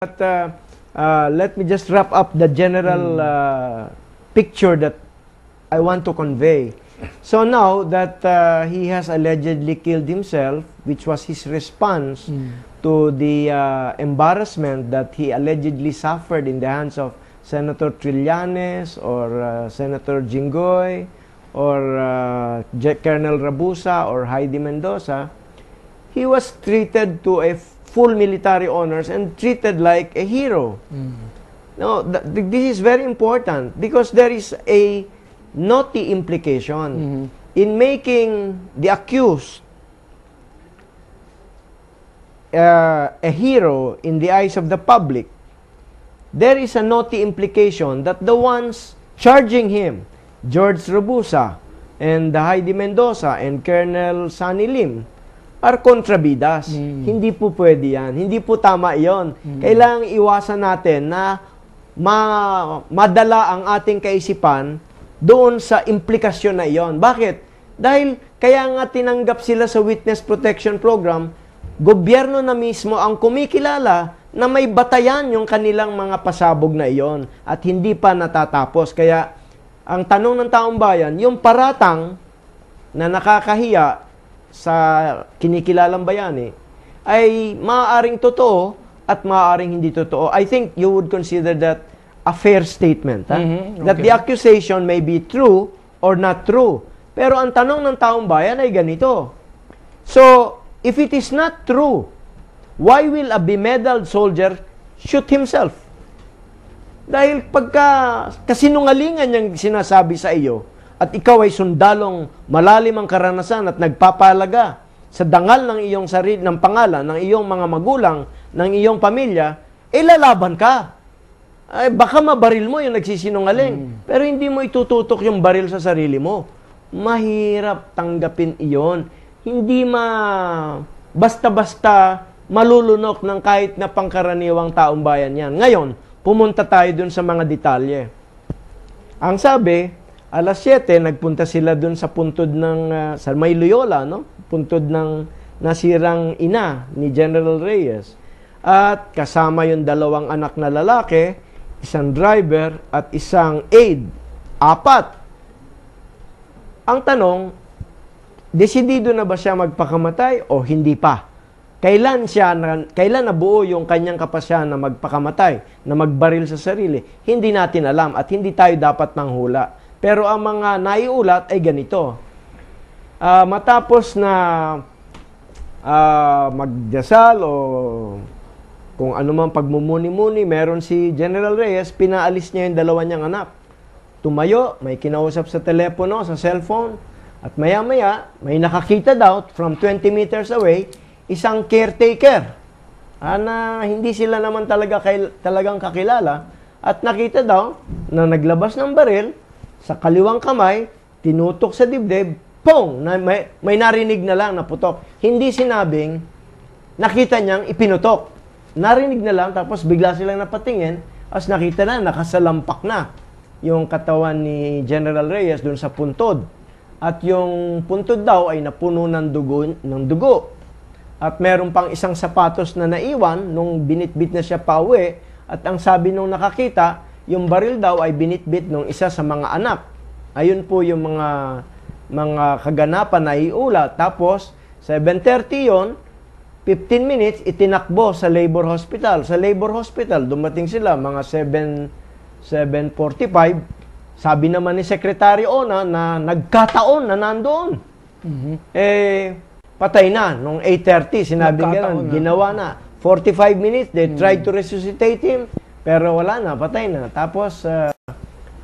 But let me just wrap up the general picture that I want to convey. So now that he has allegedly killed himself, which was his response to the embarrassment that he allegedly suffered in the hands of Senator Trillanes or Senator Jinggoy or Colonel Rabusa or Heidi Mendoza, he was treated to a full military honors and treated like a hero. No, this is very important because there is a naughty implication in making the accused a hero in the eyes of the public. There is a naughty implication that the ones charging him, George Rabusa and Heidi Mendoza and Colonel Sunny Lim, are kontrabidas. Hindi po pwede yan. Hindi po tama yon. Kailangang iwasan natin na madala ang ating kaisipan doon sa implikasyon na iyon. Bakit? Dahil kaya nga tinanggap sila sa Witness Protection Program, gobyerno na mismo ang kumikilala na may batayan yung kanilang mga pasabog na iyon at hindi pa natatapos. Kaya ang tanong ng taong bayan, yung paratang na nakakahiya sa kinikilalang bayani ay maaaring totoo at maaaring hindi totoo. I think you would consider that a fair statement. Okay. That the accusation may be true or not true. Pero ang tanong ng taong bayan ay ganito. So, if it is not true, why will a bemedaled soldier shoot himself? Dahil pagka kasinungalingan niyang sinasabi sa iyo, at ikaw ay sundalong malalim ang karanasan at nagpapalaga sa dangal ng iyong sarili, ng pangalan, ng iyong mga magulang, ng iyong pamilya, lalaban ka. Ay, baka mabaril mo yung nagsisinungaling. Pero hindi mo itututok yung baril sa sarili mo. Mahirap tanggapin iyon. Hindi basta-basta malulunok ng kahit na pangkaraniwang taong bayan yan. Ngayon, pumunta tayo dun sa mga detalye. Ang sabi, alas 7, nagpunta sila dun sa puntod ng, sa May Loyola, no? Puntod ng nasirang ina ni General Reyes. At kasama yung dalawang anak na lalaki, isang driver at isang aide. 4. Ang tanong, desidido na ba siya magpakamatay o hindi pa? Kailan nabuo yung kanyang kapasyahan na magpakamatay, na magbaril sa sarili? Hindi natin alam at hindi tayo dapat manghula. Pero ang mga naiulat ay ganito. Matapos na magdasal o kung ano man pagmumuni-muni, meron si General Reyes, pinaalis niya yung dalawa niyang anak. Tumayo, may kinausap sa telepono, sa cellphone, at maya-maya, may nakakita daw from 20 meters away, isang caretaker na hindi sila naman talagang kakilala, at nakita daw na naglabas ng baril, sa kaliwang kamay, tinutok sa dibdib, pong! May narinig na lang na putok. Hindi sinabing, nakita niyang ipinutok. Narinig na lang, tapos bigla silang napatingin, as nakita na, nakasalampak na yung katawan ni General Reyes dun sa puntod. At yung puntod daw ay napuno ng dugo. At meron pang isang sapatos na naiwan nung binitbit na siya pauwi. At ang sabi nung nakakita, yung baril daw ay binitbit ng isa sa mga anak. Ayun po yung mga kaganapan na iulat. Tapos, 7:30 yon, 15 minutes, itinakbo sa labor hospital. Sa labor hospital, dumating sila mga 7:45. Sabi naman ni Secretary Ona na nagkataon na nandoon. Patay na. Nung 8:30, sinabi gano'n, ginawa na. 45 minutes, they tried to resuscitate him. Pero wala na, patay na. Tapos,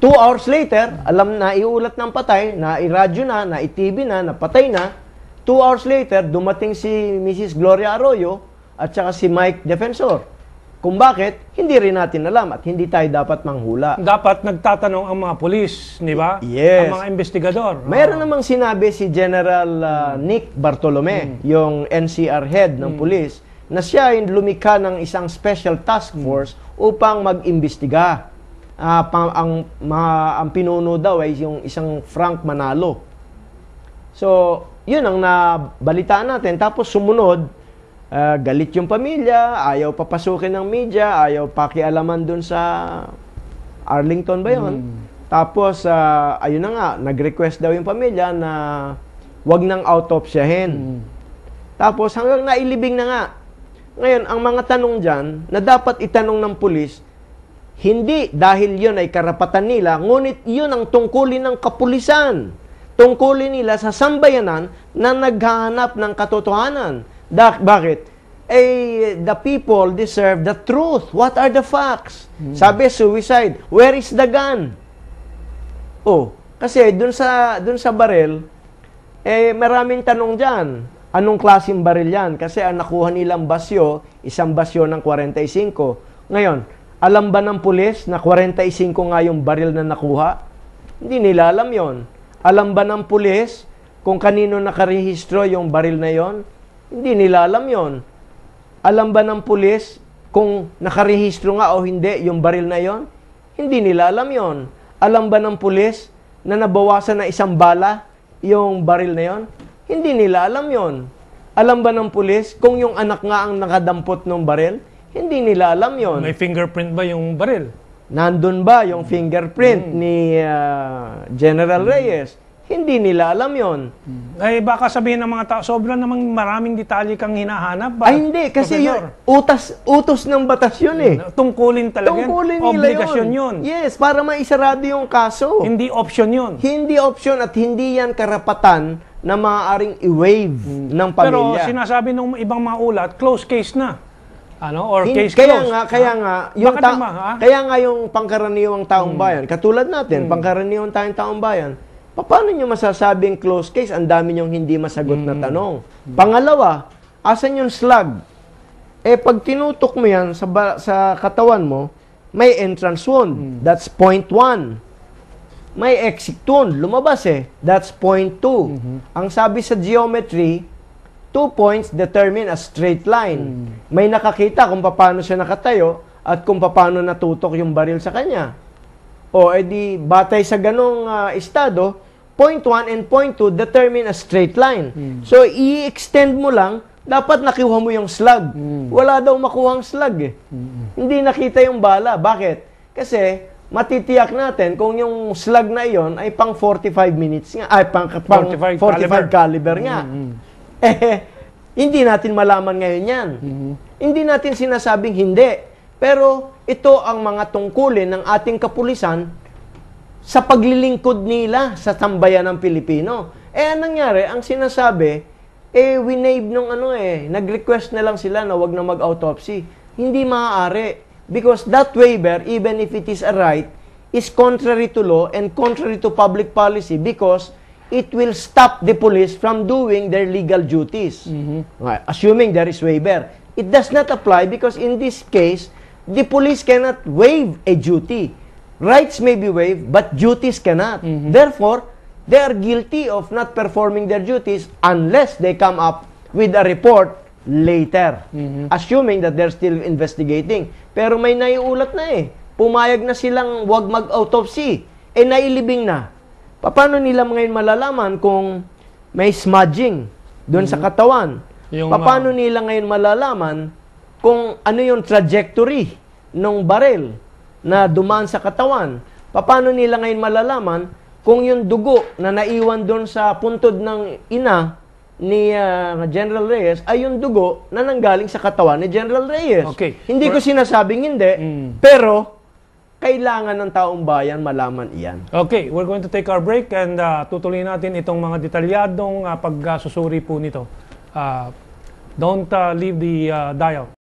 2 hours later, iulat ng patay, na-iradyo na, na-TV na, napatay na. 2 hours later, dumating si Mrs. Gloria Arroyo at saka si Mike Defensor. Kung bakit, hindi rin natin alam at hindi tayo dapat manghula. Dapat nagtatanong ang mga pulis, di ba? Yes. Ang mga investigador. Mayroon namang sinabi si General Nick Bartolome, yung NCR head ng pulis, na siya ay lumikha ng isang special task force upang mag-imbestiga. Ang pinuno daw ay yung isang Frank Manalo. So, yun ang nabalitaan natin. Tapos sumunod, galit yung pamilya, ayaw papasukin ng media, ayaw pakialaman dun sa Arlington ba yun? Tapos, ayun na nga, nag-request daw yung pamilya na wag nang autopsyahin. Tapos, hanggang nailibing na nga. Ngayon, ang mga tanong dyan, na dapat itanong ng pulis, hindi dahil yun ay karapatan nila, ngunit yun ang tungkulin ng kapulisan. Tungkulin nila sa sambayanan na naghahanap ng katotohanan. Bakit? The people deserve the truth. What are the facts? Sabi, suicide. Where is the gun? Oh, kasi dun sa baril, maraming tanong dyan. Anong klaseng baril yan? Kasi ang nakuha nilang basyo, isang basyo ng 45. Ngayon, alam ba ng pulis na 45 nga yung baril na nakuha? Hindi nila alam yon. Alam ba ng pulis kung kanino nakarehistro yung baril na yon? Hindi nila alam yon. Alam ba ng pulis kung nakarehistro nga o hindi yung baril na yon? Hindi nila alam yon. Alam ba ng pulis na nabawasan na isang bala yung baril na yon? Hindi nila alam yon. Alam ba ng pulis kung yung anak nga ang nakadampot ng baril? Hindi nila alam yon. May fingerprint ba yung baril? Nandun ba yung fingerprint ni General Reyes? Hindi nila alam yon. Ay baka sabihin ng mga tao, sobrang namang maraming detalye kang hinahanap. Ay hindi, kasi yun, utos ng batas yun eh. Tungkulin talaga. Tungkulin nila obligasyon yun. Yes, para maisarado yung kaso. Hindi option yun. Hindi option at hindi yan karapatan na maaaring i-waive ng pamilya. Pero sinasabi ng ibang mga ulat, close case na. Ano? Or case kaya closed. Kaya nga, yung Bakit naman, ha? kaya nga yung pangkaraniwang taong bayan, katulad natin, pangkaraniwang tayong taong bayan, paano nyo masasabing close case? Ang dami nyong hindi masagot na tanong. Pangalawa, asan yung slug? Pag tinutok mo yan sa katawan mo, may entrance wound. That's point 1. May exit wound. Lumabas That's point 2. Ang sabi sa geometry, 2 points determine a straight line. May nakakita kung paano siya nakatayo at kung paano natutok yung baril sa kanya. O edi, batay sa ganong estado, point 1 and point 2 determine a straight line. So, i-extend mo lang, dapat nakuha mo yung slug. Wala daw makuhang slug Hindi nakita yung bala. Bakit? Kasi, matitiyak natin kung yung slug na iyon ay pang 45 minutes nga, ay pang 45 caliber nga. Hindi natin malaman ngayon yan. Hindi natin sinasabing hindi. Pero ito ang mga tungkulin ng ating kapulisan sa paglilingkod nila sa tambayan ng Pilipino. Anong nangyari? Ang sinasabi, winave nung nag-request na lang sila na wag na mag-autopsy. Hindi maaari. Because that waiver, even if it is a right, is contrary to law and contrary to public policy because it will stop the police from doing their legal duties. Assuming there is waiver. It does not apply because in this case, the police cannot waive a duty. Rights may be waived, but duties cannot. Therefore, they are guilty of not performing their duties unless they come up with a report later. Assuming that they're still investigating. Pero may naiulat na Pumayag na silang wag mag-autopsy. Nailibing na. Paano nila ngayon malalaman kung may smudging doon sa katawan? Paano nila ngayon malalaman kung ano yung trajectory ng baril na dumaan sa katawan? Paano nila ngayon malalaman kung yung dugo na naiwan doon sa puntod ng ina ni General Reyes ay yung dugo na nanggaling sa katawan ni General Reyes? Okay. Hindi ko sinasabing hindi, pero kailangan ng taong bayan malaman iyan. Okay, we're going to take our break and tutuloy natin itong mga detalyadong pagsusuri po nito. Don't leave the dial.